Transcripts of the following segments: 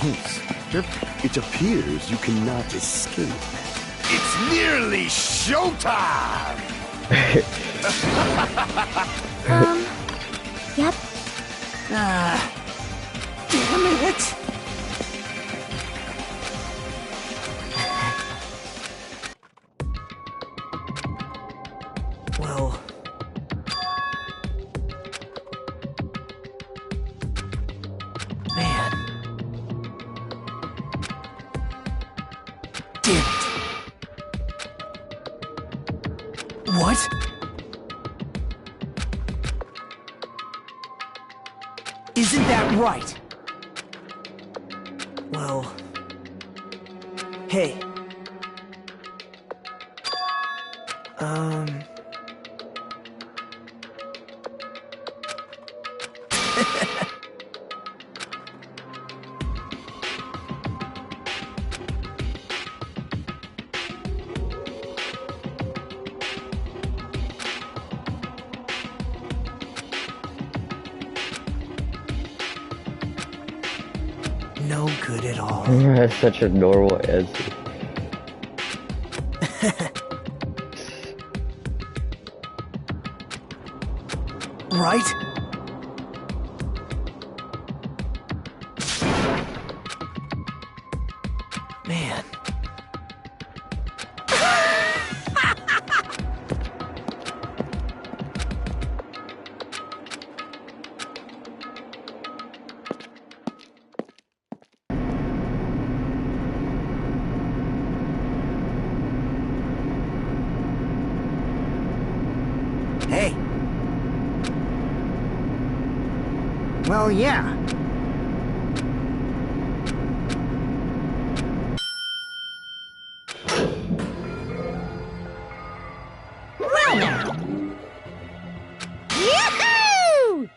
case, it appears you cannot escape. It's nearly showtime! Yep. Damn it! Well... Man. Damn it. What? Isn't that right? Well... Hey. No good at all. That's such a normal answer. Right? Man. Hey. Well, yeah. Well now. Yahoo!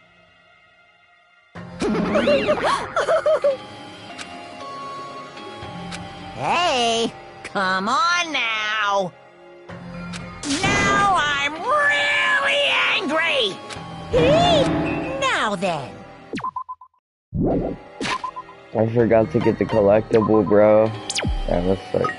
Hey, come on now. Now I'm really angry. Now then. I forgot to get the collectible, bro. And that's like...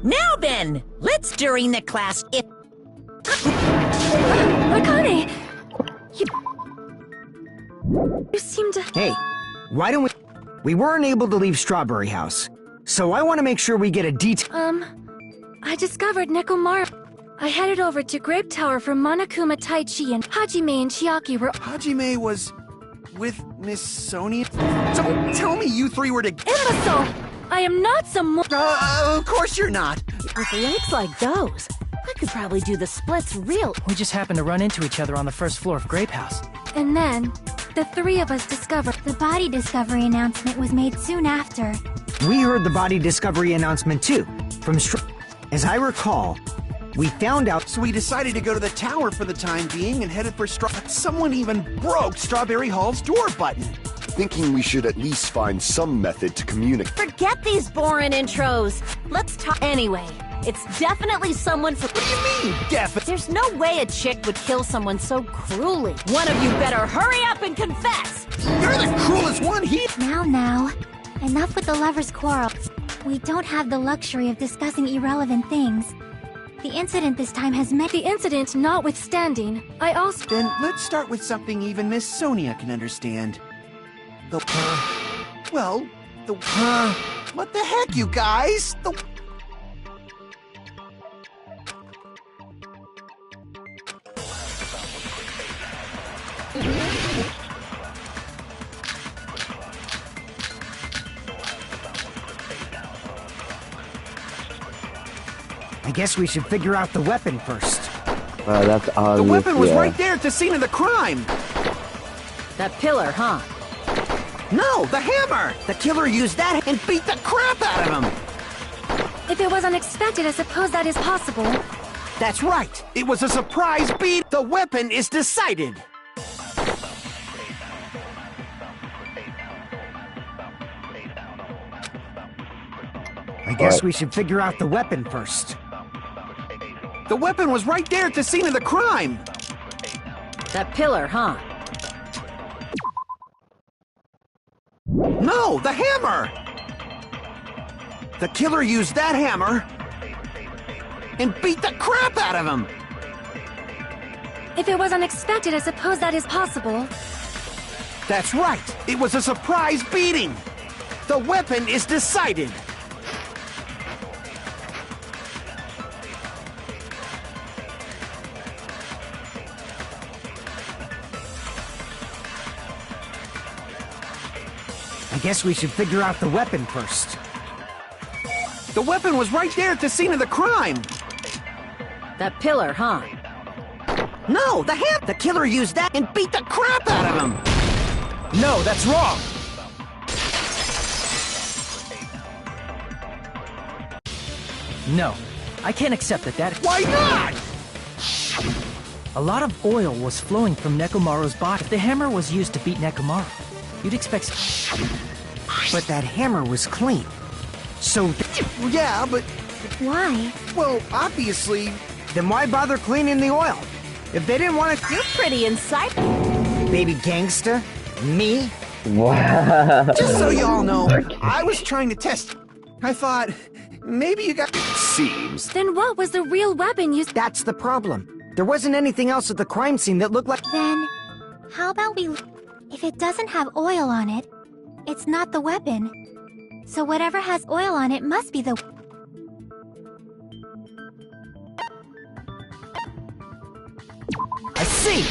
Now then, let's during the class if... Akane! You seem to... Hey, why don't we... We weren't able to leave Strawberry House, so I want to make sure we get a detail... I discovered Nekomaru. I headed over to Grape Tower for Monokuma Taichi, and Hajime and Chiaki were... Hajime was with Miss Sonia? Don't tell me you three were together. Imbecile! I am not some... Of course you're not. With legs like those, I could probably do the splits real... We just happened to run into each other on the first floor of Grape House. And then, the three of us discovered... The body discovery announcement was made soon after. We heard the body discovery announcement too, from As I recall, We found out. So we decided to go to the tower for the time being and headed for Someone even broke Strawberry Hall's door button. Thinking we should at least find some method to communicate. Forget these boring intros. Let's talk anyway. It's definitely someone from— What do you mean, There's no way a chick would kill someone so cruelly. One of you better hurry up and confess! You're the cruelest one here! Now. Enough with the lovers' quarrel. We don't have the luxury of discussing irrelevant things. The incident this time has met— The incident notwithstanding, I also— Then let's start with something even Miss Sonia can understand. What the heck, you guys? I guess we should figure out the weapon first. That's obvious. The weapon was yeah. right there at the scene of the crime! That pillar, huh? No, the hammer! The killer used that and beat the crap out of him! If it was unexpected, I suppose that is possible. That's right! It was a surprise beat! The weapon is decided! I guess we should figure out the weapon first. The weapon was right there at the scene of the crime! That pillar, huh? No, the hammer! The killer used that hammer and beat the crap out of him! If it was unexpected, I suppose that is possible. That's right! It was a surprise beating! The weapon is decided! I guess we should figure out the weapon first. The weapon was right there at the scene of the crime! That pillar, huh? No, the killer used that and beat the crap out of him! No, that's wrong! No, I can't accept that. Why not? A lot of oil was flowing from Nekomaru's body. If the hammer was used to beat Nekomaru, you'd expect... But that hammer was clean. So, Yeah, but, Why? well, obviously... then why bother cleaning the oil? If they didn't want to... You're pretty insightful. Baby gangsta? Me? Wow. Just so y'all know, I was trying to test... I thought, maybe you got... Seems. Then what was the real weapon used? That's the problem. There wasn't anything else at the crime scene that looked like... Then, how about we... If it doesn't have oil on it, it's not the weapon. So whatever has oil on it must be the... I see!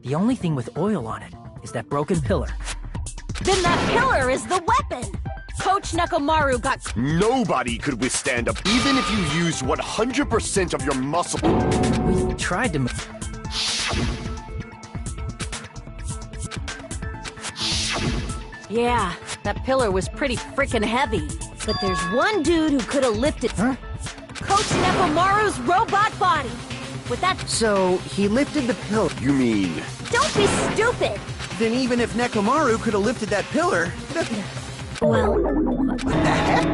The only thing with oil on it is that broken pillar. Then that pillar is the weapon! Coach Nekomaru got... Nobody could withstand a... Even if you used 100% of your muscle... We tried to... Yeah, that pillar was pretty freaking heavy. But there's one dude who could have lifted... Huh? Coach Nekomaru's robot body! With that... So, he lifted the pillar. You mean... Don't be stupid! Then even if Nekomaru could have lifted that pillar... Well... What the heck?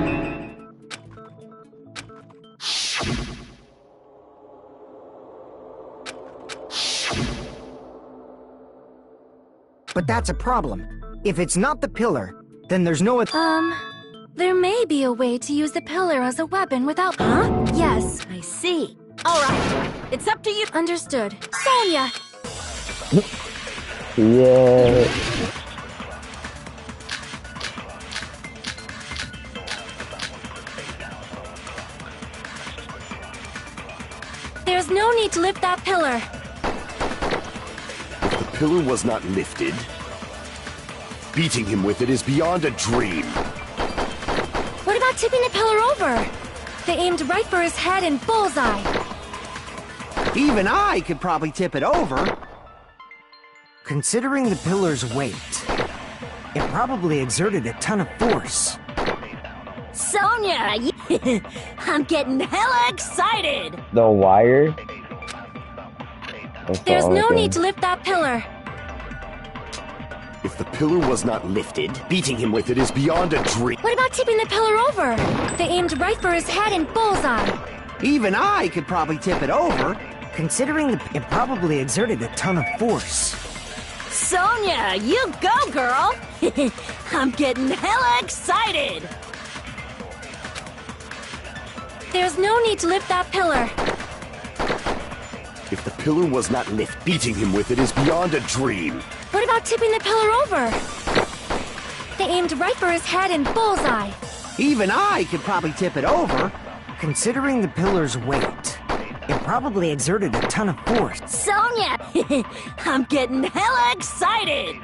But that's a problem. If it's not the pillar, then there's no... There may be a way to use the pillar as a weapon without... Huh? Yes. I see. Alright, it's up to you. Understood. Sonia! Yeah. There's no need to lift that pillar. If the pillar was not lifted... Beating him with it is beyond a dream. What about tipping the pillar over? They aimed right for his head and bullseye. Even I could probably tip it over. Considering the pillar's weight, it probably exerted a ton of force. Sonia, I'm getting hella excited. The wire? That's There's the only no thing. need to lift that pillar. If the pillar was not lifted, beating him with it is beyond a dream. What about tipping the pillar over? They aimed right for his head and bullseye. Even I could probably tip it over. Considering it probably exerted a ton of force. Sonia, you go, girl. I'm getting hella excited. There's no need to lift that pillar. If the pillar was not lifted, beating him with it is beyond a dream. What about tipping the pillar over? They aimed right for his head and bullseye. Even I could probably tip it over. Considering the pillar's weight, it probably exerted a ton of force. Sonia, I'm getting hella excited.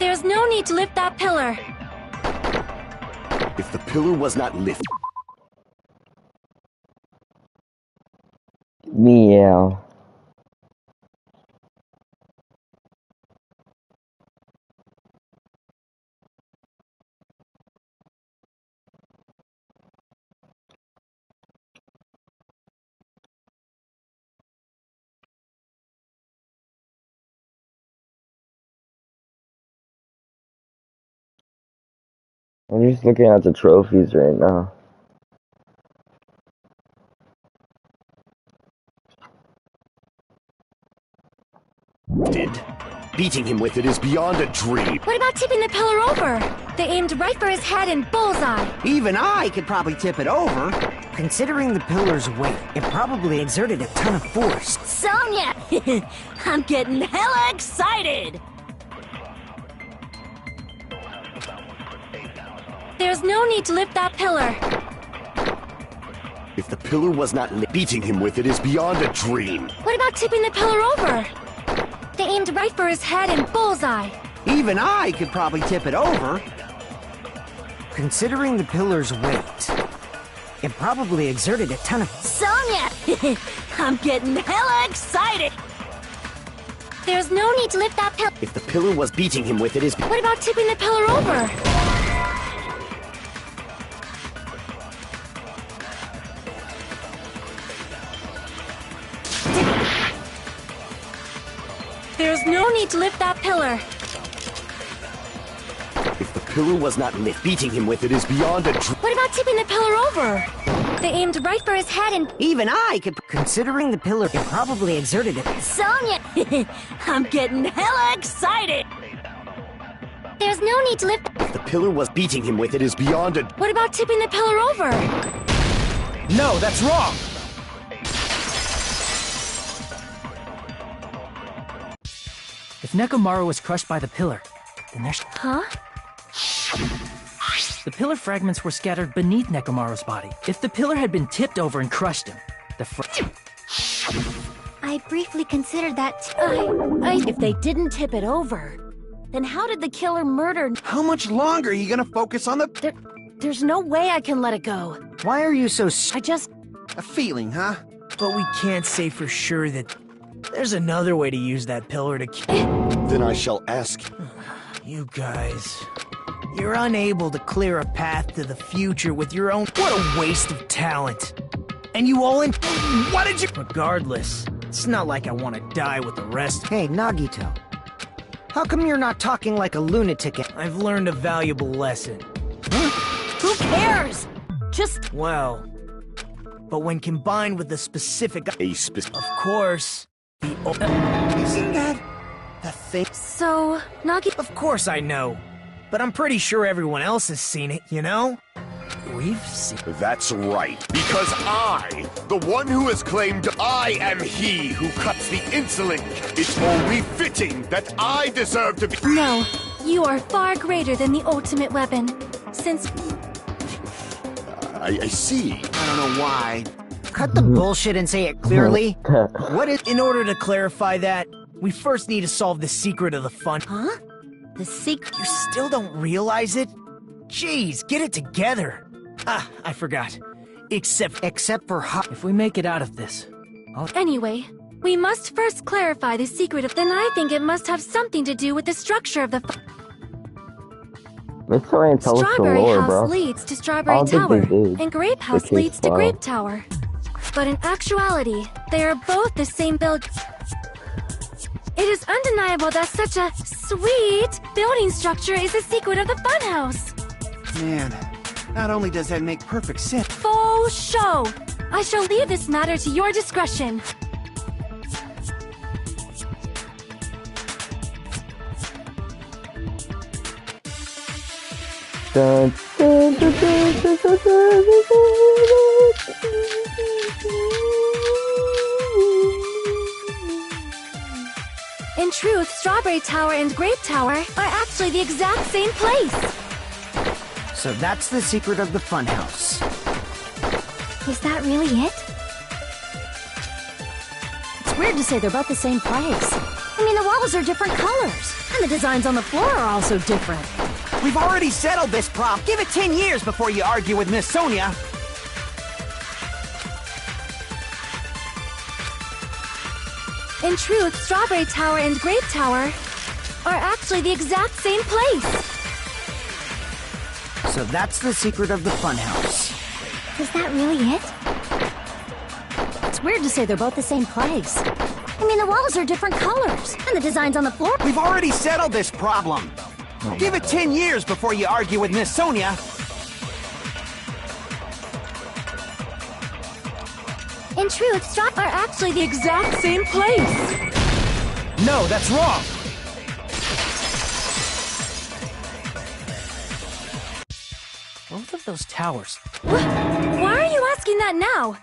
There's no need to lift that pillar. If the pillar was not lifted, Meow. I'm just looking at the trophies right now. beating him with it is beyond a dream. What about tipping the pillar over? They aimed right for his head and bullseye. Even I could probably tip it over. Considering the pillar's weight, it probably exerted a ton of force. Sonia! I'm getting hella excited! There's no need to lift that pillar. If the pillar was not beating him with it is beyond a dream. What about tipping the pillar over? They aimed right for his head and bullseye. Even I could probably tip it over. Considering the pillar's weight, it probably exerted a ton of... Sonia! I'm getting hella excited! There's no need to lift that pillar. If the pillar was beating him with it is... What about tipping the pillar over? There's no need to lift that pillar. If the pillar was not beating him with it is beyond a dream. What about tipping the pillar over? They aimed right for his head and... Even I could... Considering the pillar, it probably exerted it. Sonia! I'm getting hella excited! There's no need to lift... If the pillar was beating him with it is beyond a... What about tipping the pillar over? No, that's wrong! If Nekomaru was crushed by the pillar, then there's... Huh? The pillar fragments were scattered beneath Nekomaru's body. If the pillar had been tipped over and crushed him, I briefly considered that. If they didn't tip it over, then how did the killer murder... How much longer are you gonna focus on the... There's no way I can let it go. Why are you so... I just... A feeling, huh? But we can't say for sure that there's another way to use that pillar to Then I shall ask... You guys... You're unable to clear a path to the future with your own... What a waste of talent! And you all in... What did you... Regardless, it's not like I want to die with the rest. Hey, Nagito. How come you're not talking like a lunatic? I've learned a valuable lesson. Who cares? Just... Well... But when combined with the specific... Of course... The... Isn't that... the thing? So, Nagi... Of course I know. But I'm pretty sure everyone else has seen it, you know? We've seen... That's right. Because I, the one who has claimed I am he who cuts the insolent, it's only fitting that I deserve to be... No, you are far greater than the ultimate weapon. Since... I see. I don't know why. Cut the bullshit and say it clearly. What is... In order to clarify that, we first need to solve the secret of the fun... Huh? The secret... You still don't realize it? Jeez, get it together. Ah, I forgot. Except for If we make it out of this, Anyway, we must first clarify the secret of... Then I think it must have something to do with the structure of the... This story ain't tell us the Strawberry lore, House bro. leads to I Strawberry don't think Tower, they did. and Grape House case leads to file. Grape Tower. But in actuality, they are both the same build. It is undeniable that such a sweet building structure is the secret of the funhouse. Man, not only does that make perfect sense. Faux show! I shall leave this matter to your discretion. Dun, dun, dun, dun, dun, dun, dun, In truth, Strawberry Tower and Grape Tower are actually the exact same place. So that's the secret of the funhouse. Is that really it? It's weird to say they're both the same place. I mean, the walls are different colors, and the designs on the floor are also different. We've already settled this problem. Give it 10 years before you argue with Miss Sonia. In truth, Strawberry Tower and Grape Tower are actually the exact same place. So that's the secret of the funhouse. Is that really it? It's weird to say they're both the same place. I mean, the walls are different colors, and the designs on the floor... We've already settled this problem. Give it 10 years before you argue with Miss Sonia. In truth, Straw are actually the exact same place. No, that's wrong! Both of those towers. Why are you asking that now?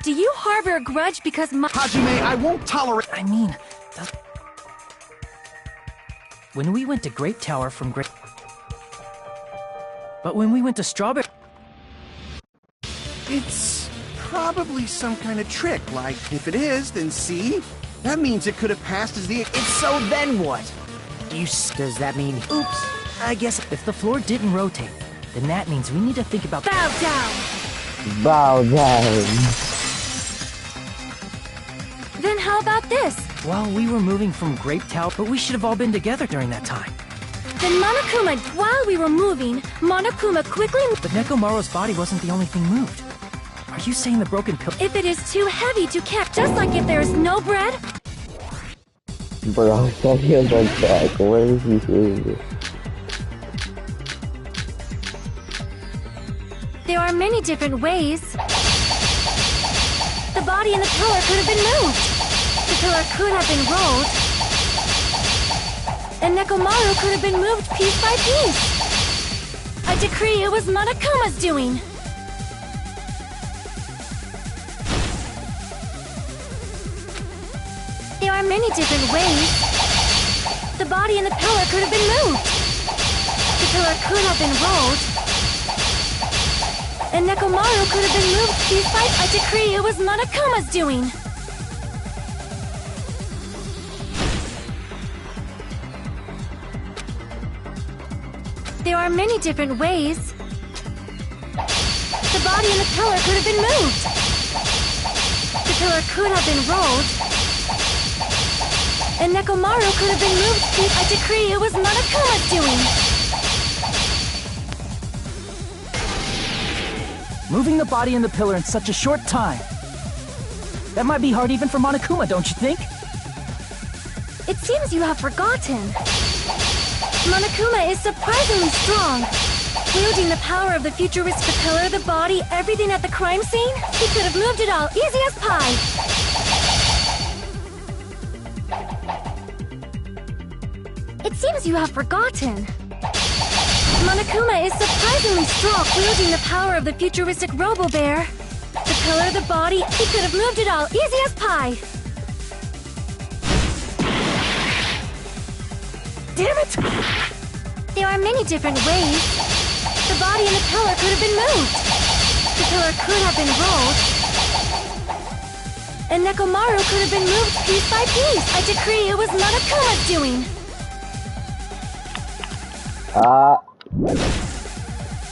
Do you harbor a grudge because my... Hajime, I won't tolerate. I mean, when we went to Grape Tower from Grape... But when we went to Strawberry... It's probably some kind of trick. Like, if it is, then see? That means it could have passed as the... It's so then what? Does that mean... Oops. I guess if the floor didn't rotate, then that means we need to think about... Bow down! Bow down. Then how about this? Well, we were moving from Grape Tower, but we should have all been together during that time. Then Monokuma, while we were moving, Monokuma quickly... But Nekomaru's body wasn't the only thing moved. Are you saying the broken pill... If it is too heavy to carry, just like if there is no bread... Bro, I thought he was on track. Where is he doing this? There are many different ways. The body and the pillar could have been moved. The pillar could have been rolled. And Nekomaru could have been moved piece by piece. I decree it was Monokuma's doing. There are many different ways. The body and the pillar could have been moved. The pillar could have been rolled. And Nekomaru could have been moved piece by... I decree it was Monokuma's doing. There are many different ways. The body and the pillar could have been moved. The pillar could have been rolled. And Nekomaru could have been moved piece... I decree it was Monokuma's doing. Moving the body and the pillar in such a short time. That might be hard even for Monokuma, don't you think? It seems you have forgotten. Monokuma is surprisingly strong. Wielding the power of the futuristic pillar, the body, everything at the crime scene, he could have moved it all, easy as pie. It seems you have forgotten. Monokuma is surprisingly strong, wielding the power of the futuristic Robo-Bear. The pillar, the body, he could have moved it all, easy as pie. Damn it! There are many different ways. The body and the pillar could have been moved. The pillar could have been rolled. And Nekomaru could have been moved piece by piece. I decree it was Monokuma's doing.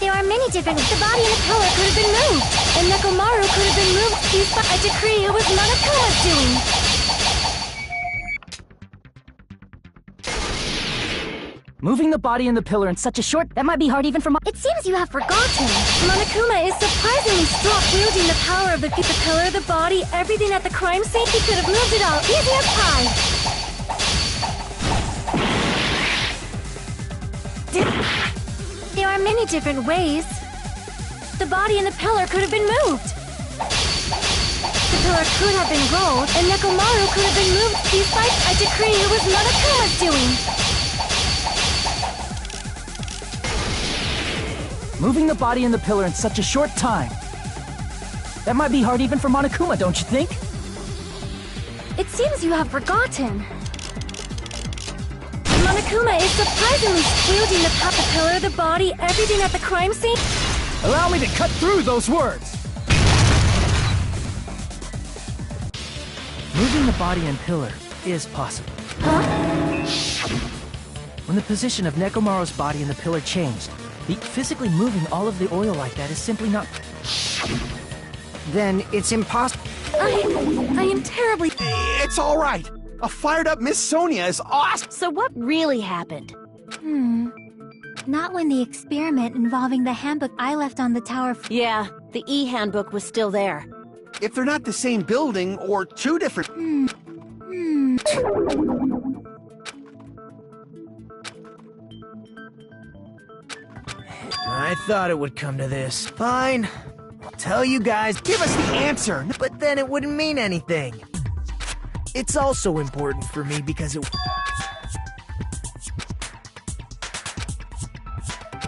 There are many different... The body and the pillar could have been moved. And Nekomaru could have been moved piece by... I decree it was Monokuma's doing. Moving the body and the pillar in such a short... That might be hard even for my... It seems you have forgotten. Monokuma is surprisingly strong, wielding the power of the pillar, the body, everything at the crime scene. He could have moved it all, easy as pie. There are many different ways. The body and the pillar could have been moved. The pillar could have been rolled, and Nekomaru could have been moved despite a decree it was Monokuma's doing. Moving the body and the pillar in such a short time. That might be hard even for Monokuma, don't you think? It seems you have forgotten. Monokuma is surprisingly wielding the pillar, the body, everything at the crime scene. Allow me to cut through those words! Moving the body and pillar is possible. Huh? When the position of Nekomaru's body and the pillar changed, physically moving all of the oil like that is simply not... Then it's impossible. I am terribly... It's all right. A fired-up Miss Sonia is awesome. So what really happened? Not when the experiment involving the handbook I left on the tower. Yeah, the E-handbook was still there. If they're not the same building or two different... I thought it would come to this. Fine. I'll tell you guys. Give us the answer. But then it wouldn't mean anything. It's also important for me because it...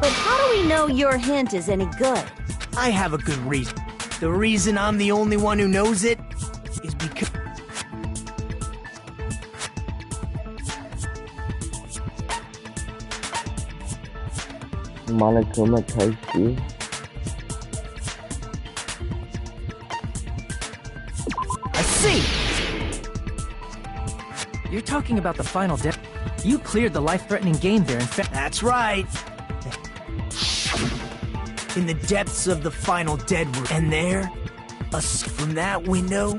But how do we know your hint is any good? I have a good reason. The reason I'm the only one who knows it is because... Monokuma touched you. I see! You're talking about the final death. You cleared the life-threatening game there, in fact. That's right. In the depths of the final dead room. And there, from that window...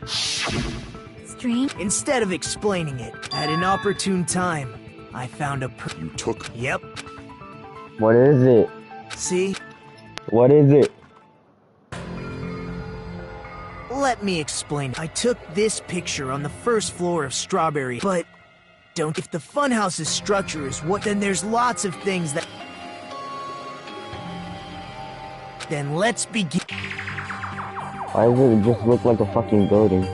Strange. Instead of explaining it, at an opportune time, I found a You took... Yep. What is it? See? What is it? Let me explain. I took this picture on the first floor of Strawberry, but don't. If the funhouse's structure is what, then there's lots of things that... Then let's begin. Why does it just look like a fucking building?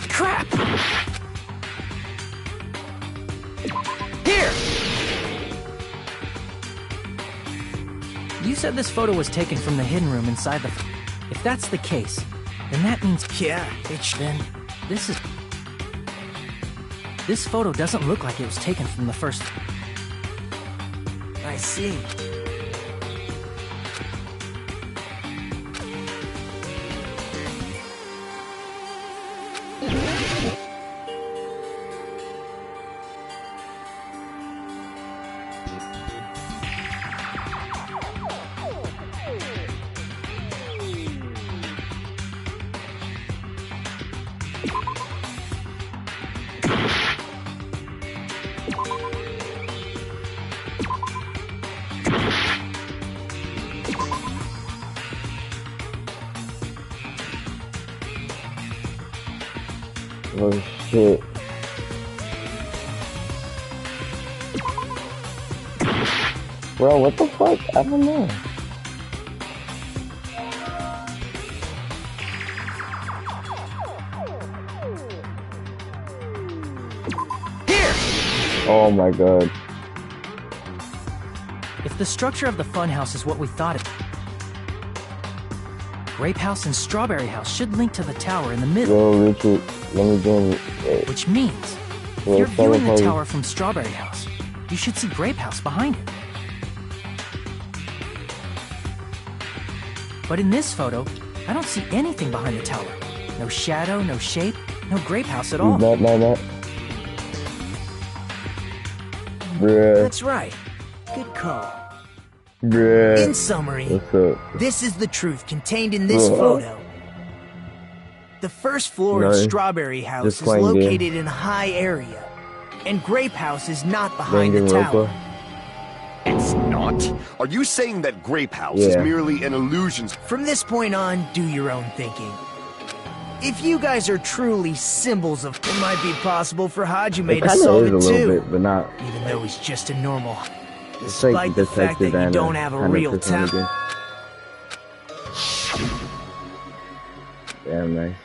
Crap! Here! You said this photo was taken from the hidden room inside the... If that's the case, then that means... Yeah, Then, this is... This photo doesn't look like it was taken from the first... I see. Oh shit. Bro, what the fuck? I don't know. Here! Oh my god. If the structure of the funhouse is what we thought it... Grape House and Strawberry House should link to the tower in the middle. Yo, Richard, let me join you. Which means, if you're viewing the tower from Strawberry House, you should see Grape House behind it. But in this photo, I don't see anything behind the tower. No shadow, no shape, no Grape House at all. That. Bruh. That's right. Good call. Bruh. In summary, What's up? this is the truth contained in this photo. The first floor of Nice. Strawberry House Just is playing located in a high area, and Grape House is not behind the Daganronpa. tower. It's not? Are you saying that Grape House is Yeah. merely an illusion? From this point on, do your own thinking. If you guys are truly symbols of, it might be possible for Hajime It to kind solve of is a it little too, bit, but not. even though he's just a normal. It's like Despite the fact that Detective you and don't have a kind of real Persona talent. game. Damn nice.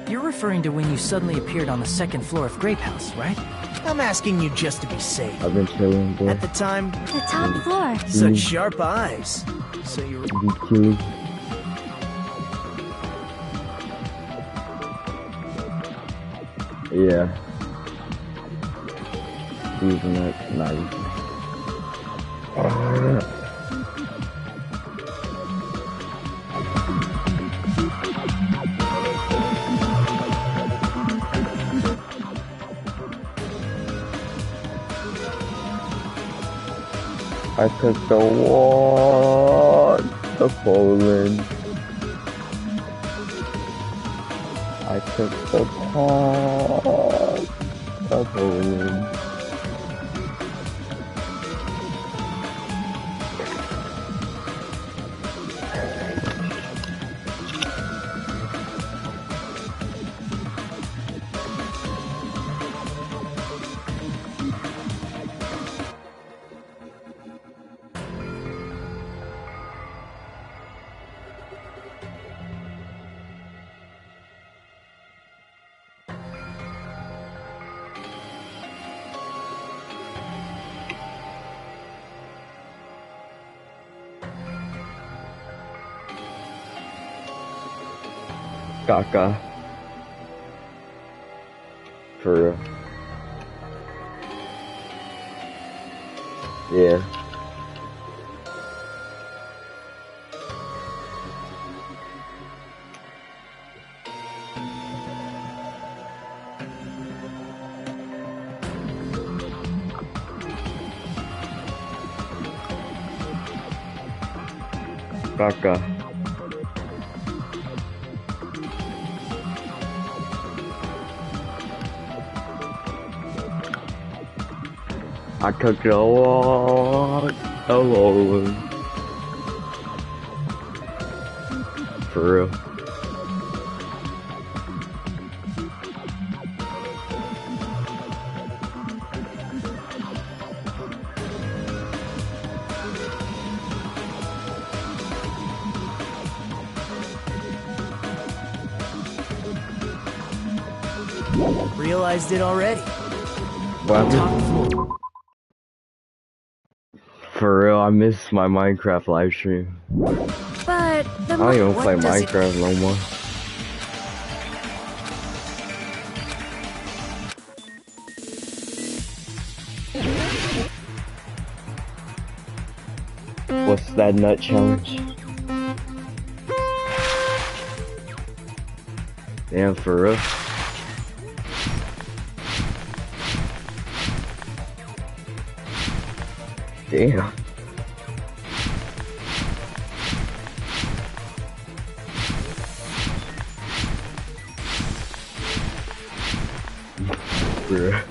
You're referring to when you suddenly appeared on the second floor of Grape House, right? I'm asking you just to be safe. I've been chilling, bro. At the time, The top floor. such sharp eyes. So you were Be chilling. Yeah. Using that knife. I took the walk to Poland. I took the walk to Poland. Caca. For real. Yeah. Caca. I took a walk alone. For real. realized it already. What? Top floor. For real, I miss my Minecraft live stream. But the I don't even what play does it- Minecraft no more. What's that nut challenge? Damn, for real. Damn. Bruh.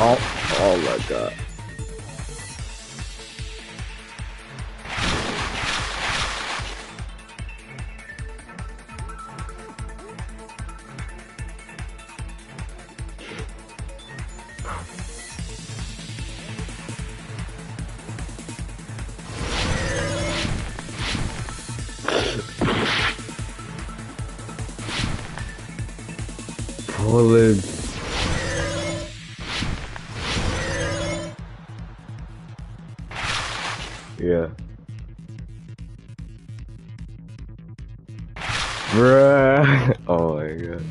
Oh my god. Colin. Yeah. Bruh. Oh my god.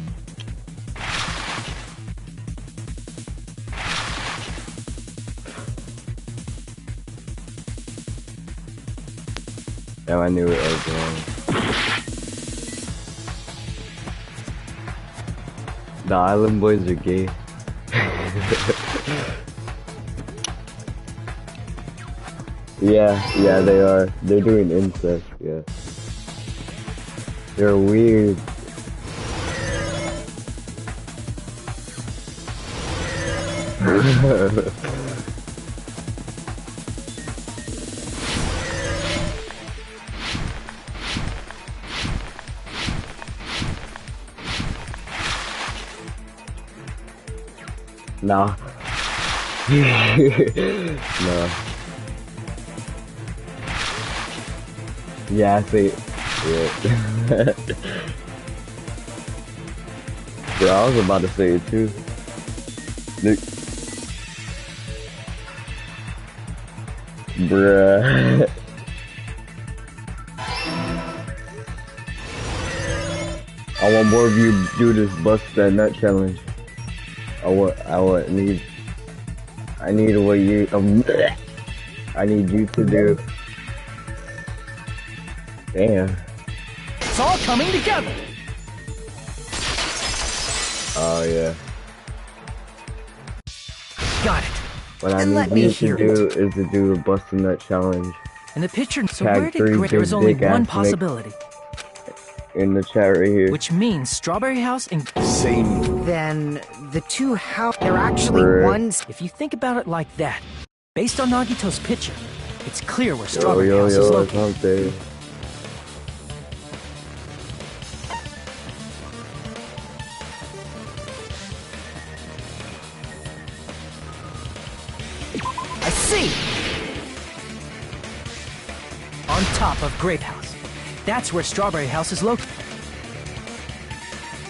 Damn, I knew it was wrong. The Island Boys are gay. Yeah, they are. They're doing incest, yeah. They're weird. Nah. No. Yeah, I see. Yeah. Bro, I was about to say it too. Bruh. I want more of you to do this bust that nut challenge. I need what you, I need you to do. Damn. It's all coming together. Oh yeah. Got it. What I need you to do is to do a busting nut challenge. In the picture, so Tag where did 3 there is only big dick one ass possibility, in the chat right here. which means Strawberry House and Same. Then the two they're actually Bruh. ones. if you think about it like that, based on Nagito's picture, it's clear where Yo, Strawberry yo, House is yo, it's located. out there. I see! On top of Grape House. That's where Strawberry House is located.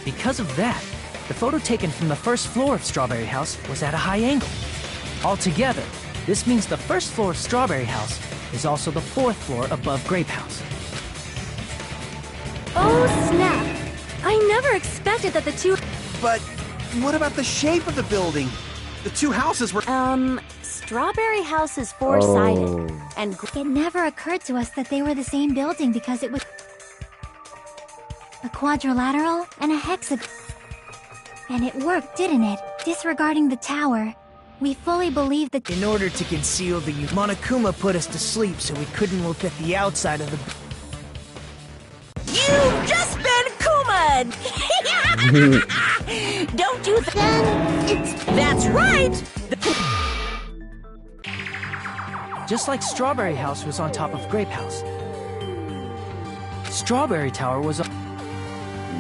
Because of that, the photo taken from the first floor of Strawberry House was at a high angle. Altogether, this means the first floor of Strawberry House is also the fourth floor above Grape House. Oh, snap. I never expected that the two... But what about the shape of the building? The two houses were... Strawberry House is four-sided, Oh. and It never occurred to us that they were the same building because it was a quadrilateral and a hexagon. And it worked, didn't it? Disregarding the tower, we fully believed that In order to conceal the Monokuma put us to sleep so we couldn't look at the outside of the... You've just been Kuman! Don't you think? That's right! Just like Strawberry House was on top of Grape House. Strawberry Tower was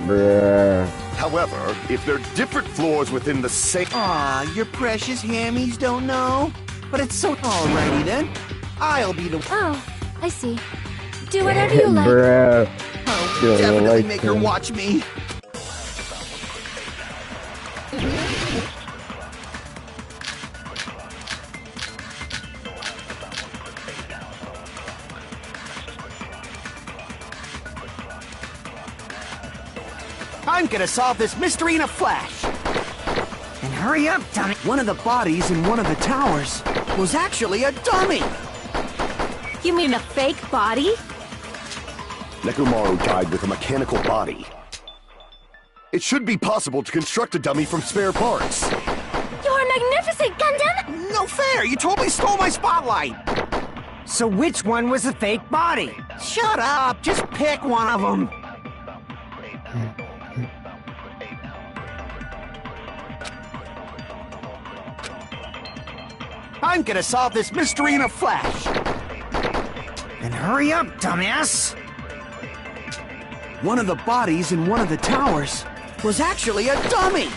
Bruh. However, if they're different floors within the same... Aw, your precious hammies don't know? But it's so... Alrighty then. I'll be the... Oh, I see. Do whatever you like. Bruh. Oh, Yo, definitely like make her him. watch me. I'm gonna solve this mystery in a flash. And hurry up, dummy. One of the bodies in one of the towers was actually a dummy. You mean a fake body? Nekomaru died with a mechanical body. It should be possible to construct a dummy from spare parts. You're magnificent, Gundam! No fair, you totally stole my spotlight. So which one was the fake body? Shut up, just pick one of them. I'm gonna solve this mystery in a flash. And hurry up, dumbass. One of the bodies in one of the towers was actually a dummy.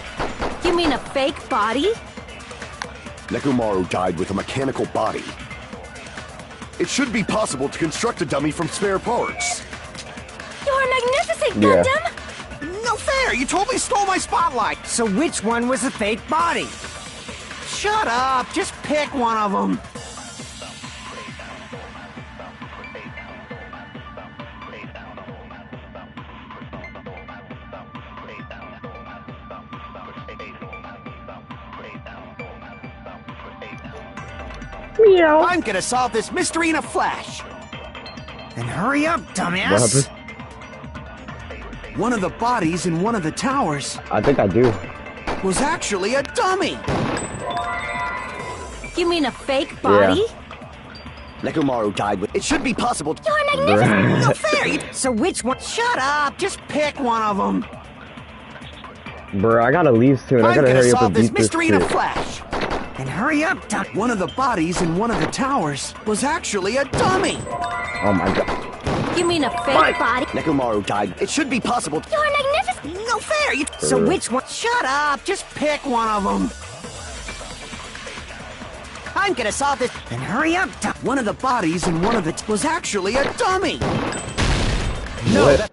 You mean a fake body? Nekomaru died with a mechanical body. It should be possible to construct a dummy from spare parts. You're magnificent, Yeah. Gundam! No No fair! You totally stole my spotlight! So which one was the fake body? Shut up! Just pick one of them! I'm gonna solve this mystery in a flash! Then hurry up, dumbass! What happened? One of the bodies in one of the towers I think I do. was actually a dummy! You mean a fake body? Nekomaru died with... It should be possible to... You're magnificent! No fair! So which one? Shut up! Just pick one of them! Bruh, I gotta leave soon. I I'm gotta gonna hurry up solve and this beat this mystery in a shit. flash! Then hurry up, dumb... One of the bodies in one of the towers was actually a dummy! Oh my god. You mean a fake body? Nekomaru died. It should be possible to... You're magnificent! No fair! So which one? Shut up! Just pick one of them! I'm gonna solve this... Then hurry up, dumb... One of the bodies in one of the... was actually a dummy! What?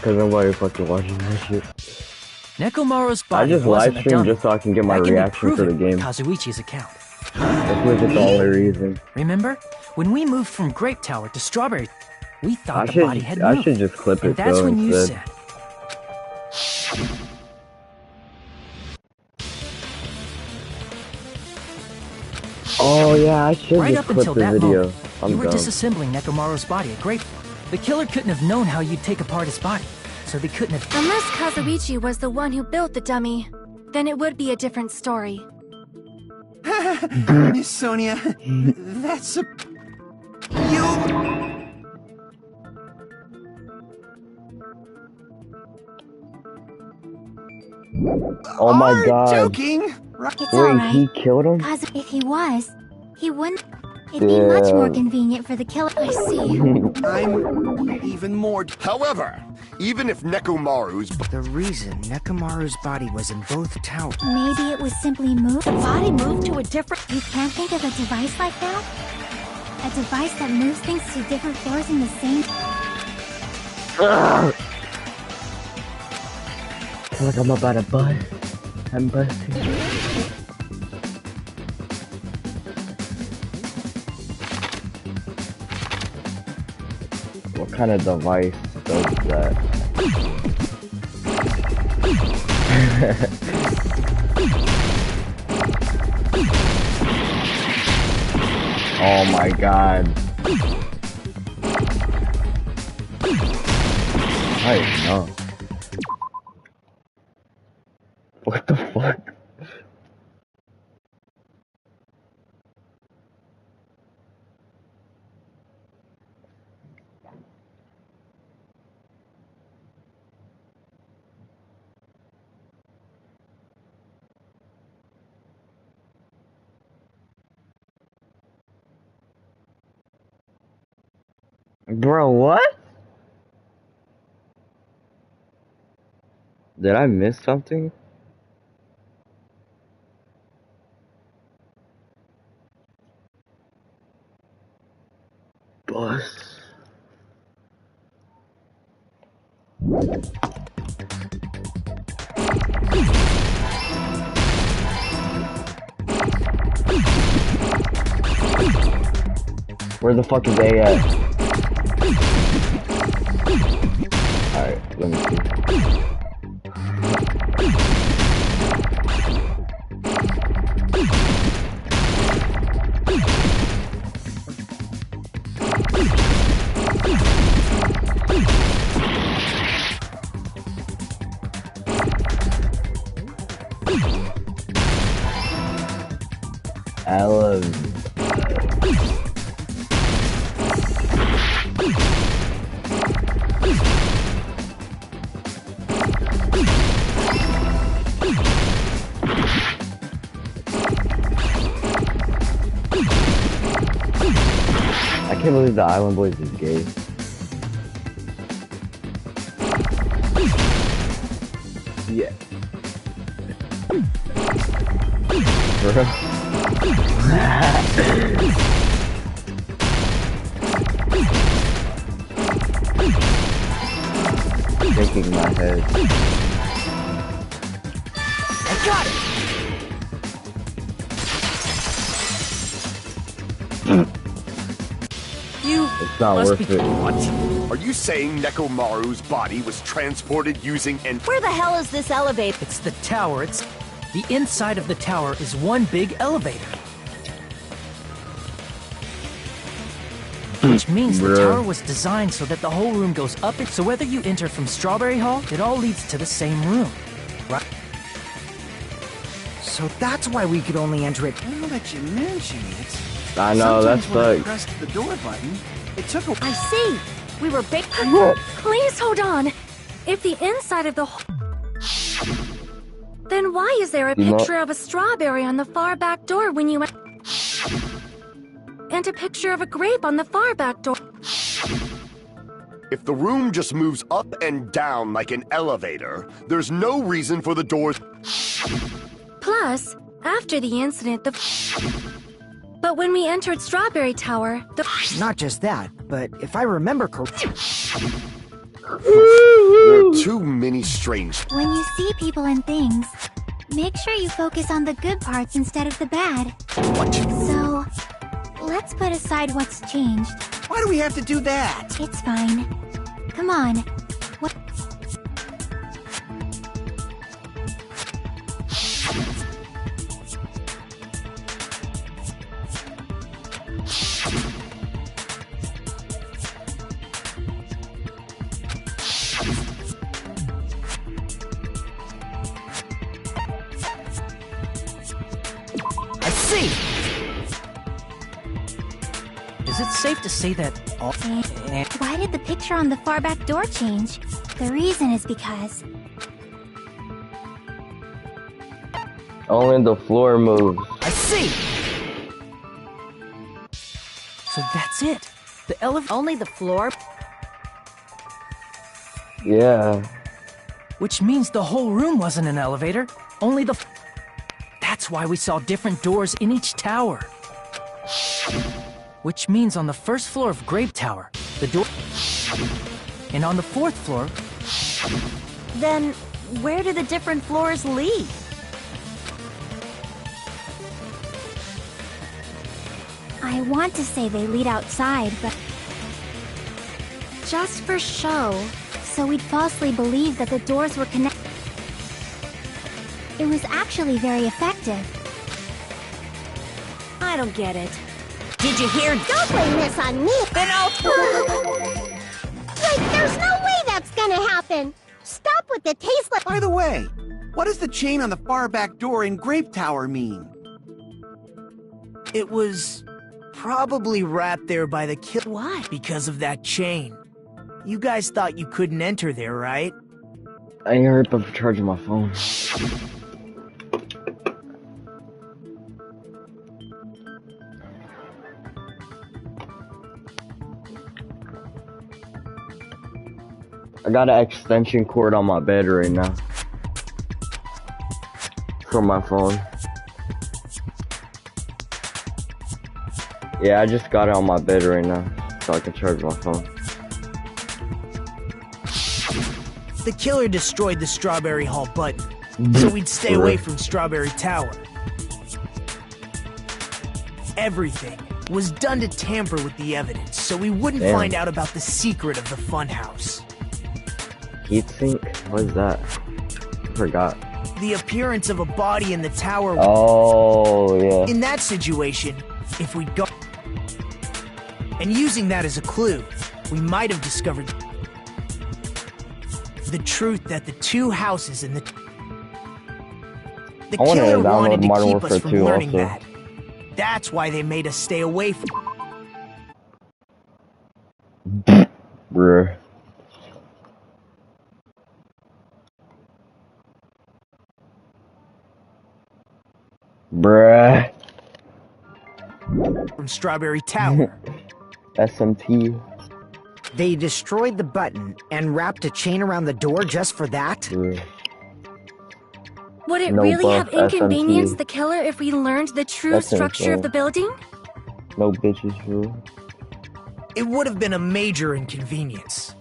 Cause nobody fucking watching that shit. Nekomaru's I body just wasn't live a stream dummy. just so I can get my That can be reaction for the proven game. with Kazuichi's account. That's legit the only reason. Remember? When we moved from Grape Tower to Strawberry, we thought the body had I moved. should just clip And it that's though when you instead. said, Oh yeah, I should right just up clip until the that video. moment, I'm you were dumb. disassembling Nekomaru's body at Grape. The killer couldn't have known how you'd take apart his body, so they couldn't have... Unless Kazuichi was the one who built the dummy, then it would be a different story. Miss Sonia, that's a... You... Oh my are god. joking! Right? It's Wait, alright. he killed him? Cause if he was, he wouldn't. It'd be much more convenient for the killer. I see. I'm even more... However, even if Nekomaru's The reason Nekomaru's body was in both towers... Maybe it was simply moved. The body moved to a different... You can't think of a device like that? A device that moves things to different floors in the same... I feel like I'm about to bust. I'm busting. What kind of device does that? Oh my god. I don't know. What the fuck? Bro, what? Did I miss something? Bus. Where the fuck is A at? Alright, let me see. Alan. I can't believe the Island Boys is gay. Yeah. Bro. thinking in my head. I got it! You It's not must worth be... it. What? Are you saying Nekomaru's body was transported using an... Where the hell is this elevator? It's the tower. It's the inside of the tower is one big elevator. Which means the Bruh. tower was designed so that the whole room goes up. So whether you enter from Strawberry Hall, it all leads to the same room. Right? So that's why we could only enter it. Now that you mention it, I know, that's sometimes when I fucked. pressed the door button, it took a... I see. We were big. Please hold on. If the inside of the then why is there a No. picture of a strawberry on the far back door when you and a picture of a grape on the far back door? If the room just moves up and down like an elevator, there's no reason for the doors... Plus, after the incident, but when we entered Strawberry Tower, Not just that, but if I remember correctly. There are too many strange... When you see people and things, make sure you focus on the good parts instead of the bad. What? So, let's put aside what's changed. Why do we have to do that? It's fine. Come on. What? I see! Is it safe to say that all... Why did the picture on the far back door change? The reason is because Only the floor moves. I see! So that's it. The elevator... Only the floor? Yeah. Which means the whole room wasn't an elevator. Only the... That's why we saw different doors in each tower. Which means on the first floor of Grape Tower, the door... And on the fourth floor... Then, where do the different floors lead? I want to say they lead outside, but just for show, so we'd falsely believe that the doors were connected. It was actually very effective. I don't get it. Did you hear? Don't blame this on me! Then Wait, there's no way that's gonna happen! Stop with the tasteless— By the way, what does the chain on the far back door in Grape Tower mean? It was probably wrapped there by the kill. Why? Because of that chain. You guys thought you couldn't enter there, right? I ain't hurt but for charging my phone. I got an extension cord on my bed right now. For my phone. Yeah, I just got it on my bed right now, so I can charge my phone. The killer destroyed the Strawberry Hall button, so we'd stay away from Strawberry Tower. Everything was done to tamper with the evidence, so we wouldn't Damn. find out about the secret of the funhouse. Heatsink? What is that? I forgot. The appearance of a body in the tower. Oh, yeah. In that situation, if we'd go... And using that as a clue, we might have discovered the truth that the two houses in the... The I wanna killer download wanted to Modern keep Warfare us from 2 learning also. that. That's why they made us stay away from... Bruh. Bruh. from Strawberry Tower. SMT. They destroyed the button and wrapped a chain around the door just for that? Bruh. Would it No really have buff, inconvenienced SMT. the killer if we learned the true That's structure of insane. the building? No bitches, bro. It would have been a major inconvenience.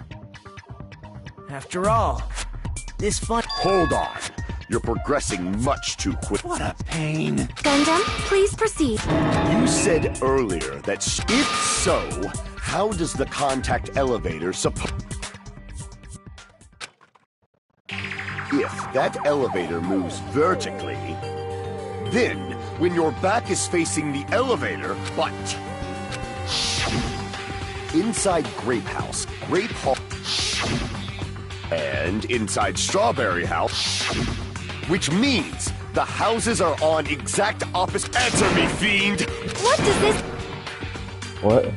After all, this fun— Hold on. You're progressing much too quick. What a pain. Gundam, please proceed. You said earlier that if so, how does the contact elevator support? If that elevator moves vertically, then when your back is facing the elevator, but inside Grape House, Grape Hall, and inside Strawberry House, which means the houses are on exact opposite— Answer me, fiend! What does this— What?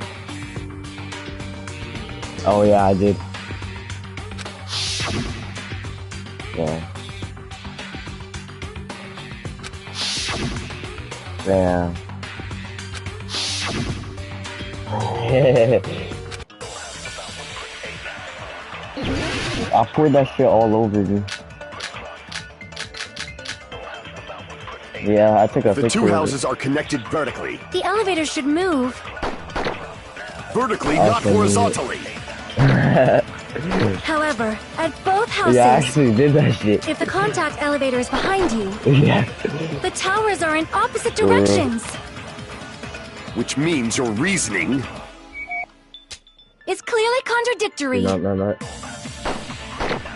Oh yeah, I did. Yeah. Yeah. I poured that shit all over you. Yeah, I took a picture. The two houses are connected vertically. The elevator should move. Vertically, not horizontally. However, at both houses, Yeah, I actually did that shit. if the contact elevator is behind you, Yeah. the towers are in opposite directions. Which means your reasoning— It's clearly contradictory. No.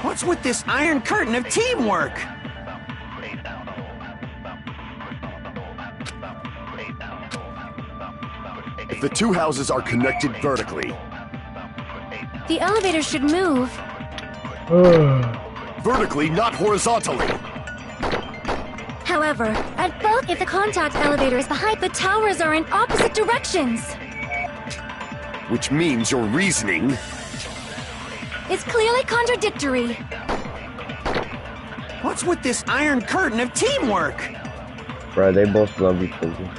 What's with this iron curtain of teamwork? if the two houses are connected vertically, The elevator should move. vertically, not horizontally. However, at both, if the contact elevator is behind, the towers are in opposite directions. Which means your reasoning— It's clearly contradictory. What's with this iron curtain of teamwork? Bro, they both love each other.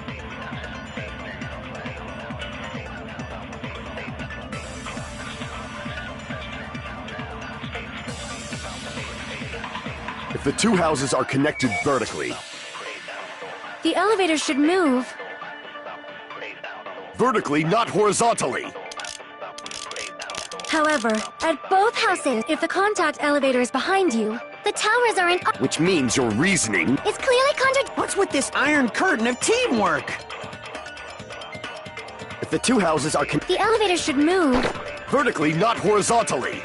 if the two houses are connected vertically, The elevator should move. vertically, not horizontally. However, at both houses, if the contact elevator is behind you, the towers are in. Which means your reasoning— It's clearly contradictory. What's with this iron curtain of teamwork? if the two houses are The elevator should move. vertically, not horizontally.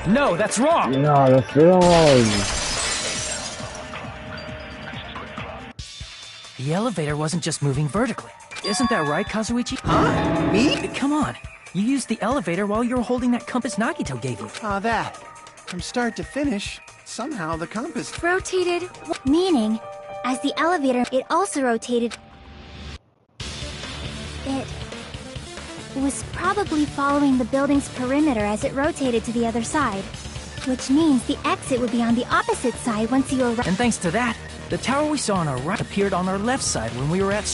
No, that's wrong! No, that's wrong. The elevator wasn't just moving vertically. Isn't that right, Kazuichi? Huh? Me? Come on. You used the elevator while you were holding that compass Nagito gave you. That. From start to finish, somehow the compass... Rotated. Meaning, as the elevator, it also rotated. It was probably following the building's perimeter as it rotated to the other side. Which means the exit would be on the opposite side once you arrive. And thanks to that, the tower we saw on our right appeared on our left side when we were at...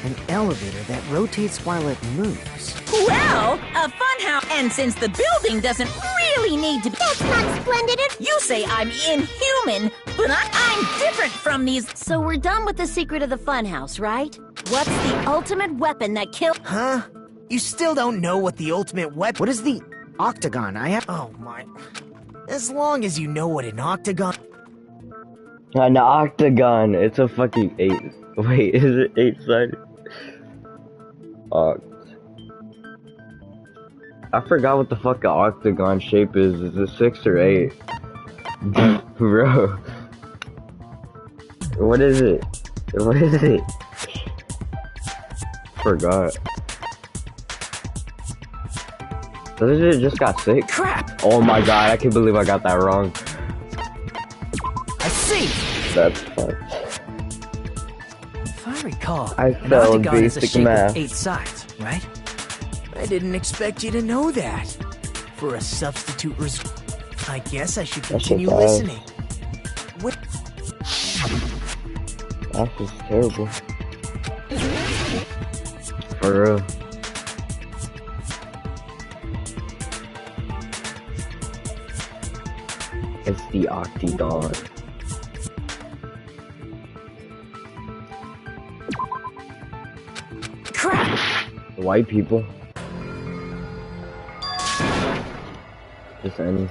An elevator that rotates while it moves. Well, a funhouse. And since the building doesn't really need to be... That's not splendid. You say I'm inhuman, but I'm different from these... So we're done with the secret of the funhouse, right? What's the ultimate weapon that kills? Huh? You still don't know what the ultimate weapon— What is the octagon? I have... Oh my— As long as you know what an octagon— An octagon. It's a fucking 8. Wait, is it 8-sided? Oct. I forgot what the fuck an octagon shape is. Is it 6 or 8? Bro. What is it? What is it? Forgot. Doesn't it just got 6? Crap! Oh my god, I can't believe I got that wrong. I see! That's fun. If I recall, I an failed octagon is a basic shape math. with 8 sides, right? I didn't expect you to know that. For a substitute I guess I should continue fast. listening. What? That's just terrible. For real. It's the octagon. Crap! White people. Just any.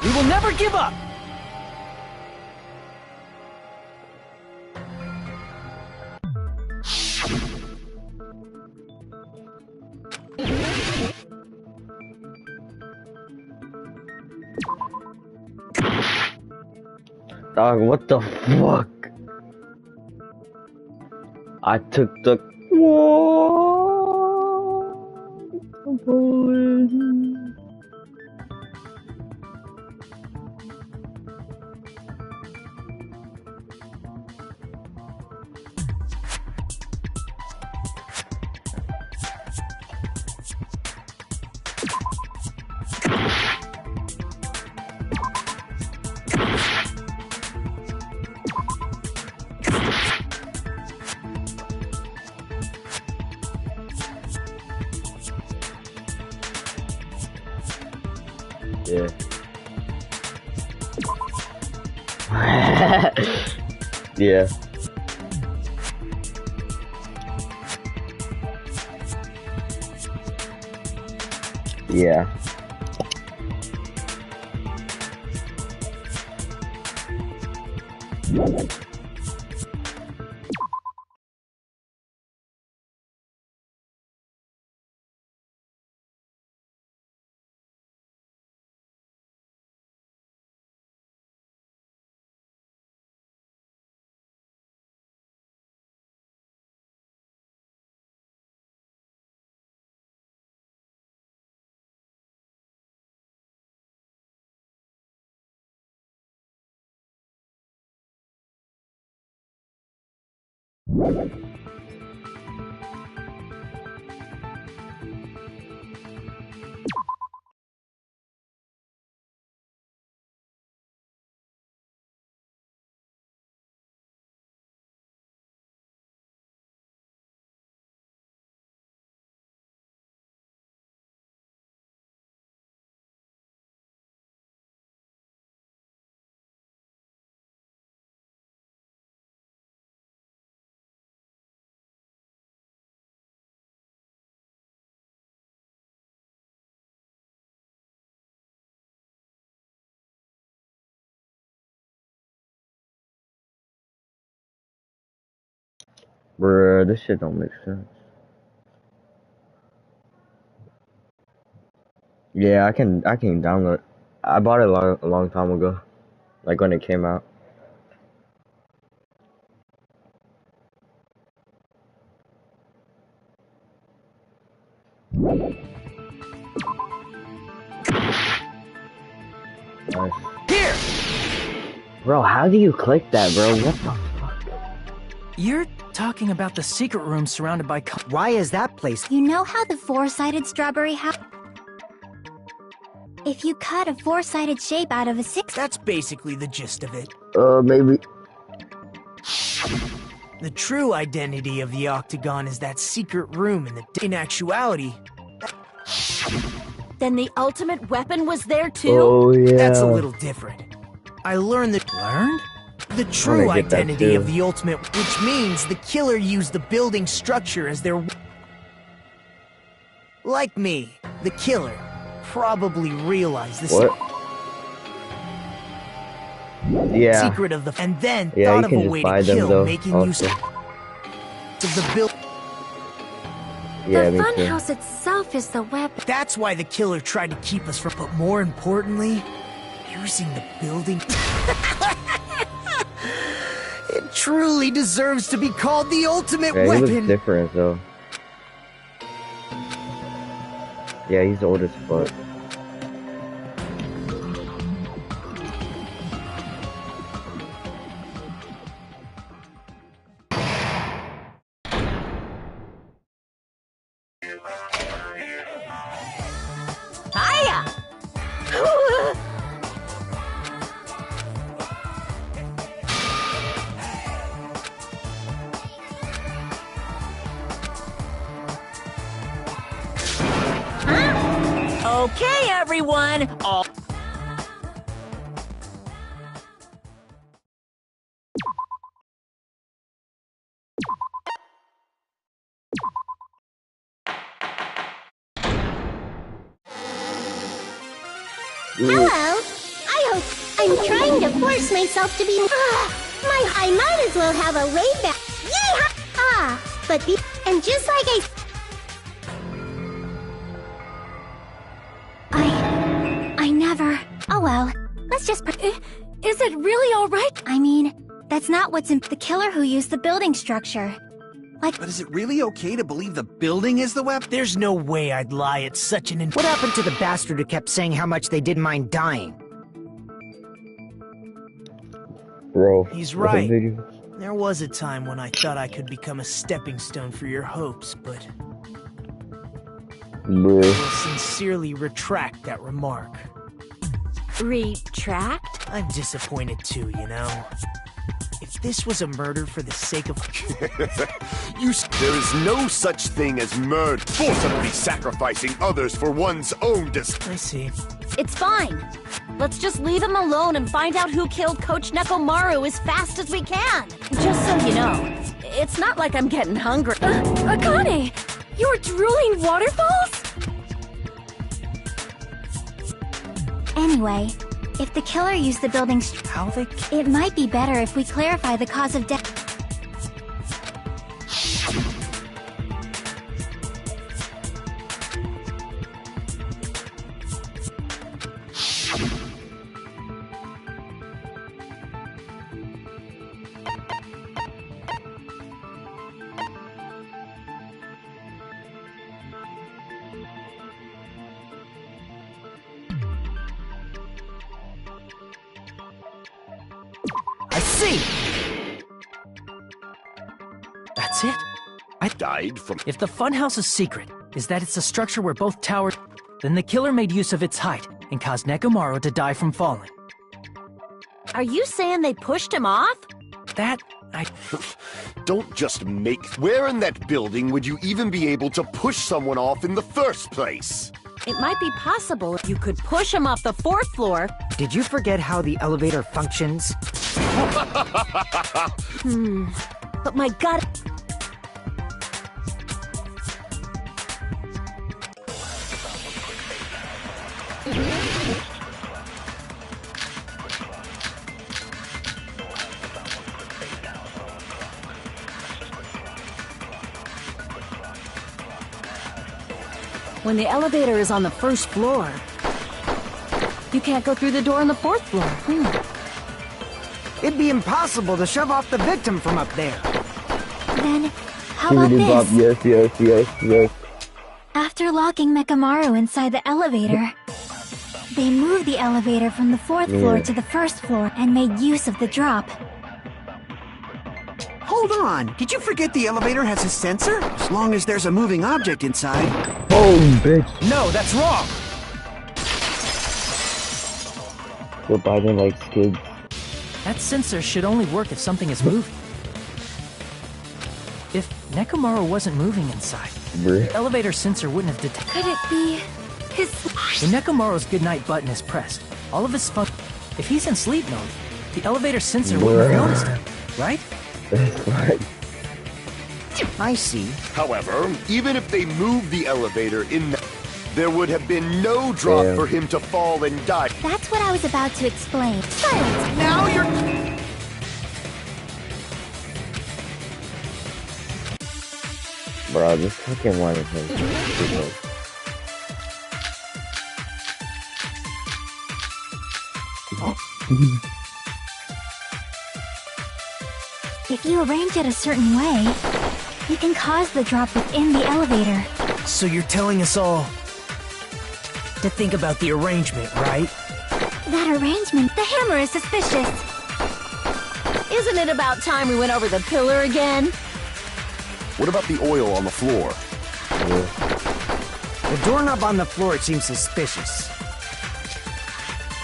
We will never give up! Dog, what the fuck? I took the yeah. Yeah. Yeah. Bruh, this shit don't make sense. Yeah, I can download. I bought it a long time ago, like when it came out. Nice. Here! Bro, how do you click that, bro? What the fuck? You're talking about the secret room surrounded by Why is that place? You know how the four-sided strawberry house... If you cut a four-sided shape out of a six... That's basically the gist of it. Maybe. The true identity of the octagon is that secret room in actuality. Then the ultimate weapon was there too? Oh yeah. That's a little different. I learned that... Learned? The true get that identity too. of the ultimate, which means the killer used the building structure as their... Like me, the killer probably realized the What? Yeah. secret of the... And then Yeah, thought you of can a just way buy to them, kill, though, making use also. of the build... Yeah, The me too. funhouse itself is the weapon. That's why the killer tried to keep us from... But more importantly, using the building... It truly deserves to be called the ultimate Yeah, he weapon. looks different though. Yeah, he's old as fuck. Hiya! Okay, everyone. All Hello. I'm trying to force myself to be. I might as well have a laid back. Yeah. And just like I never. Oh well. Let's just. Is it really all right? I mean, that's not what's in the killer who used the building structure. But is it really okay to believe the building is the weapon? There's no way I'd lie at such an... What happened to the bastard who kept saying how much they didn't mind dying? Bro. He's right. There was a time when I thought I could become a stepping stone for your hopes, but... I will sincerely retract that remark. Retract? I'm disappointed too, you know? If this was a murder for the sake of... There is no such thing as murder. Forcibly sacrificing others for one's own I see. It's fine. Let's just leave him alone and find out who killed Coach Nekomaru as fast as we can. Just so you know, it's not like I'm getting hungry. Akane! You're drooling waterfalls? Anyway, if the killer used the building How they... it might be better if we clarify the cause of death. I see! That's it? I died from... If the funhouse's secret is that it's a structure where both towers... Then the killer made use of its height and caused Nekomaru to die from falling. Are you saying they pushed him off? That... I... Don't just make... Where in that building would you even be able to push someone off in the first place? It might be possible if you could push him off the 4th floor. Did you forget how the elevator functions? But my gut... When the elevator is on the 1st floor, you can't go through the door on the 4th floor. It'd be impossible to shove off the victim from up there. Then, how about this? Yes. After locking Mekamaru inside the elevator, they moved the elevator from the 4th floor to the 1st floor and made use of the drop. Hold on, did you forget the elevator has a sensor? As long as there's a moving object inside. Oh, bitch. No, that's wrong! What Biden likes kids. That sensor should only work if something is moving. If Nekomaru wasn't moving inside, the elevator sensor wouldn't have detected... Could it be his... When Nekomaru's goodnight button is pressed, all of his fun... If he's in sleep mode, the elevator sensor wouldn't have noticed him, right? That's right. I see. However, even if they moved the elevator in the... There would have been no drop for him to fall and die. That's what I was about to explain. Silence! Now you're... Bro, this fucking one is like... If you arrange it a certain way, you can cause the drop within the elevator. So you're telling us all to think about the arrangement, right? That arrangement, the hammer is suspicious. Isn't it about time we went over the pillar again? What about the oil on the floor? The doorknob on the floor seems suspicious.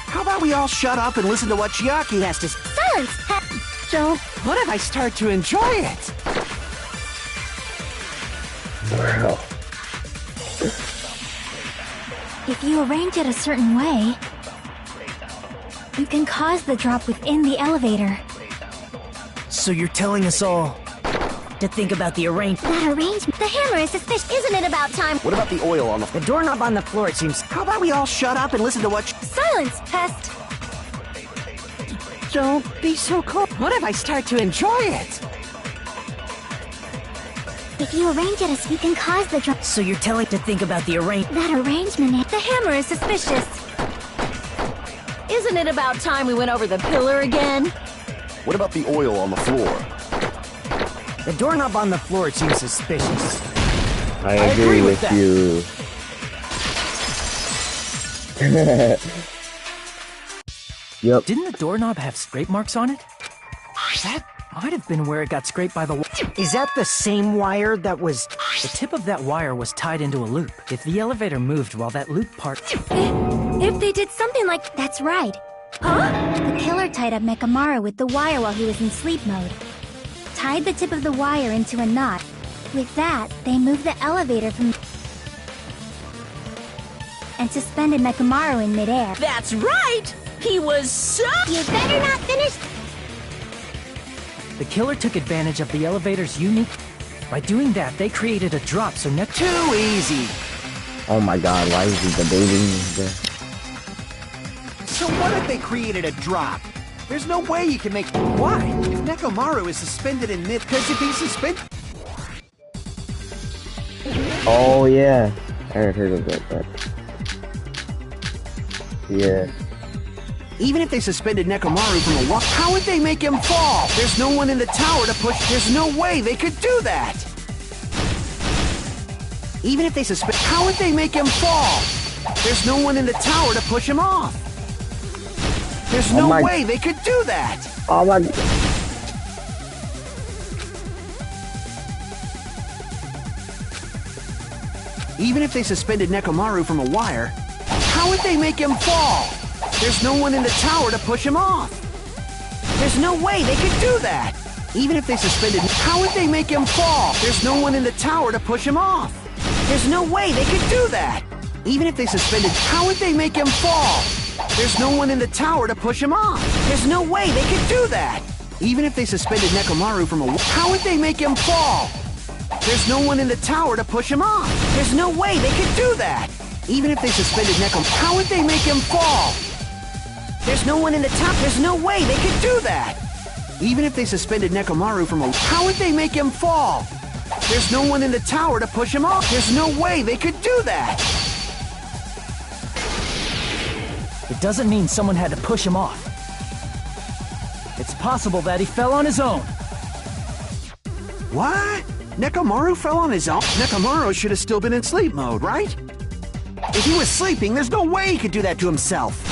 How about we all shut up and listen to what Chiaki has to say? Silence! So, what if I start to enjoy it? Wow. If you arrange it a certain way, you can cause the drop within the elevator. So you're telling us all to think about the arrangement. That arrangement. The hammer is suspicious. Isn't it about time? What about the oil on the... The doorknob on the floor, it seems... How about we all shut up and listen to what... Silence, pest! Don't be so cold. What if I start to enjoy it? If you arrange it as you can cause the drum. So you're telling to think about the arrangement. That arrangement. The hammer is suspicious. Isn't it about time we went over the pillar again? What about the oil on the floor? The doorknob on the floor, it seems suspicious. I agree with you. Yep. Didn't the doorknob have scrape marks on it? That might have been where it got scraped by the wall. Is that the same wire that was... The tip of that wire was tied into a loop. If the elevator moved while that loop part... If they did something like... That's right. Huh? The killer tied up Mekamaru with the wire while he was in sleep mode. Tied the tip of the wire into a knot. With that, they moved the elevator from... and suspended Mekamaru in midair. That's right! He was so... You better not finish... The killer took advantage of the elevator's unique... By doing that, they created a drop so next... Too easy. Oh my god, why is he debating this? So what if they created a drop? There's no way you can make... Why? If Nekomaru is suspended in mid... Because if he's suspended... Oh yeah, I heard of that. Yeah. Even if they suspended Nekomaru from a wall, how would they make him fall? There's no one in the tower to push... There's no way they could do that! Even if they suspend... How would they make him fall? There's no one in the tower to push him off! There's no way they could do that! Oh my... Even if they suspended Nekomaru from a wire, how would they make him fall? There's no one in the tower to push him off. There's no way they could do that! Even if they suspended... How would they make him fall? There's no one in the tower to push him off. There's no way they could do that! Even if they suspended... How would they make him fall? There's no one in the tower to push him off. There's no way they could do that! Even if they suspended Nekomaru from a... How would they make him fall? There's no one in the tower to push him off. There's no way they could do that! Even if they suspended Nekomaru... How would they make him fall? There's no one in the tower... There's no way they could do that! Even if they suspended Nekomaru from a... How would they make him fall? There's no one in the tower to push him off. There's no way they could do that! It doesn't mean someone had to push him off. It's possible that he fell on his own. What? Nekomaru fell on his own? Nekomaru should have still been in sleep mode, right? If he was sleeping, there's no way he could do that to himself.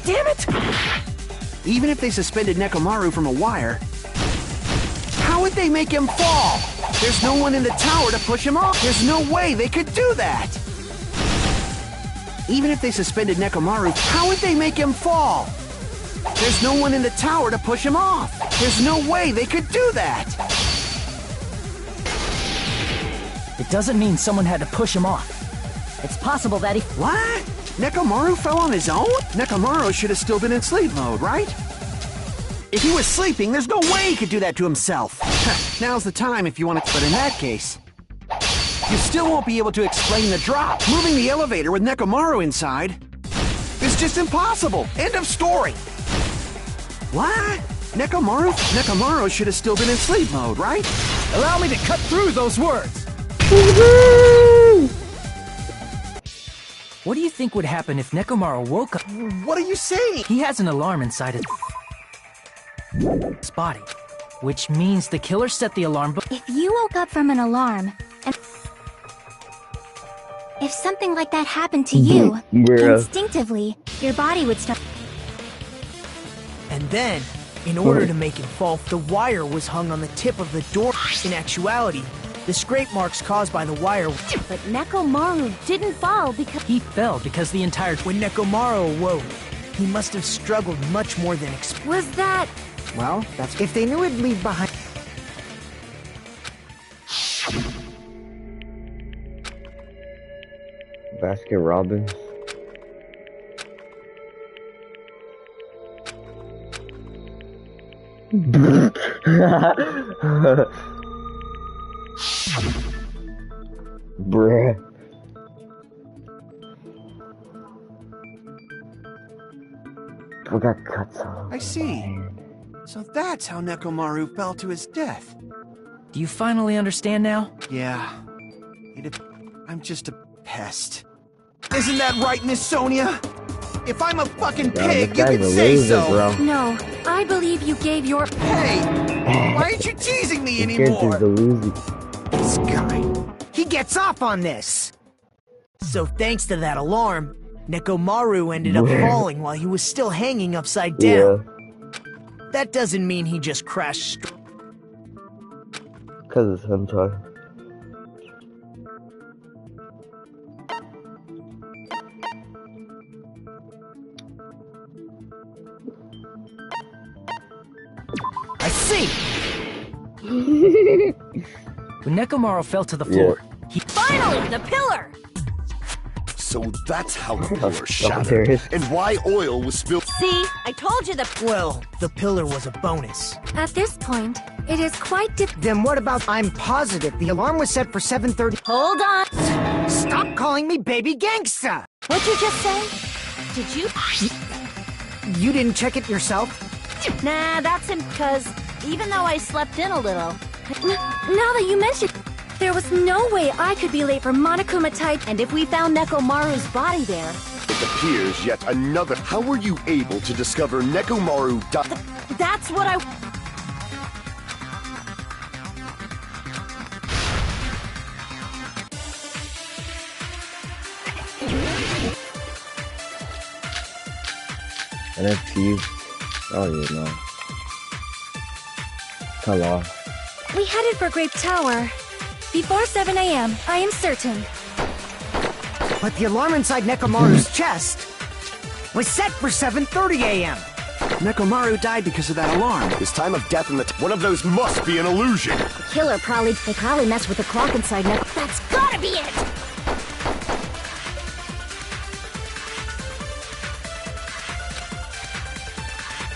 Damn it! Even if they suspended Nekomaru from a wire, how would they make him fall? There's no one in the tower to push him off. There's no way they could do that! Even if they suspended Nekomaru, how would they make him fall? There's no one in the tower to push him off. There's no way they could do that! It doesn't mean someone had to push him off. It's possible that he... What? Nekomaru fell on his own? Nekomaru should have still been in sleep mode, right? If he was sleeping, there's no way he could do that to himself. Now's the time if you want to... But in that case, you still won't be able to explain the drop. Moving the elevator with Nekomaru inside is just impossible. End of story. What? Nekomaru should have still been in sleep mode, right? Allow me to cut through those words. What do you think would happen if Nekomaru woke up? What are you saying? He has an alarm inside his body, which means the killer set the alarm. If you woke up from an alarm, and if something like that happened to you, instinctively, your body would start. And then, in order to make him fall, the wire was hung on the tip of the door. In actuality, the scrape marks caused by the wire... But Nekomaru didn't fall because... He fell because the entire... When Nekomaru awoke, he must have struggled much more than expected. Was that... Well, that's... If they knew it'd leave behind... Basket Robbins. Bruh. We got cuts on. I see. So that's how Nekomaru fell to his death. Do you finally understand now? Yeah. I'm just a pest. Isn't that right, Miss Sonia? If I'm a fucking pig, you can say so. Bro. No, I believe you gave your... Hey! Why aren't you teasing me This kid is anymore? the loser. This guy. He gets off on this. So thanks to that alarm, Nekomaru ended up falling while he was still hanging upside down. That doesn't mean he just crashed. Cause it's hentai. I see! When Nekomaru fell to the floor, Finally, the pillar! So that's how the pillar there shattered, is. and why oil was spilled. See, I told you the... Well, the pillar was a bonus. At this point, it is quite Then what about I'm positive the alarm was set for 7:30? Hold on. Stop calling me baby gangsta! What'd you just say? Did you... You didn't check it yourself? Nah, that's him, because even though I slept in a little... Now that you mention, there was no way I could be late for Monokuma type. And if we found Nekomaru's body there... It appears yet another. How were you able to discover Nekomaru died? That's what I... NFTs? I don't even know. How long? We headed for Grape Tower. Before 7 a.m., I am certain. But the alarm inside Nekomaru's chest was set for 7:30 a.m. Nekomaru died because of that alarm. His time of death in the... One of those must be an illusion. The killer probably... They probably messed with the clock inside Neko... That's gotta be it!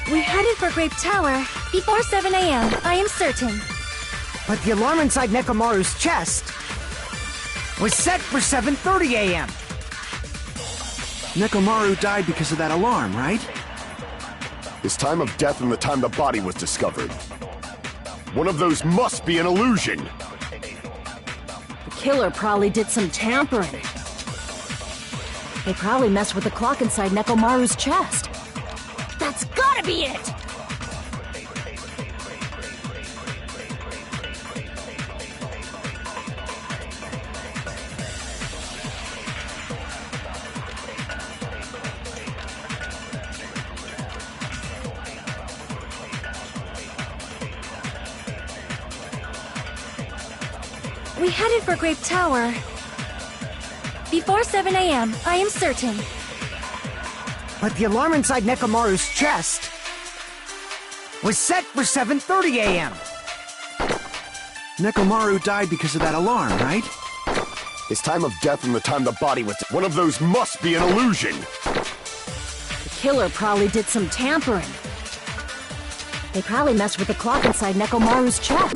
We headed for Grape Tower. Before 7 a.m., I am certain. But the alarm inside Nekomaru's chest was set for 7:30 a.m. Nekomaru died because of that alarm, right? His time of death and the time the body was discovered. One of those must be an illusion. The killer probably did some tampering. They probably messed with the clock inside Nekomaru's chest. That's gotta be it! We headed for Grape Tower. Before 7 a.m., I am certain. But the alarm inside Nekomaru's chest was set for 7:30 a.m. Nekomaru died because of that alarm, right? His time of death and the time the body was... One of those must be an illusion. The killer probably did some tampering. They probably messed with the clock inside Nekomaru's chest.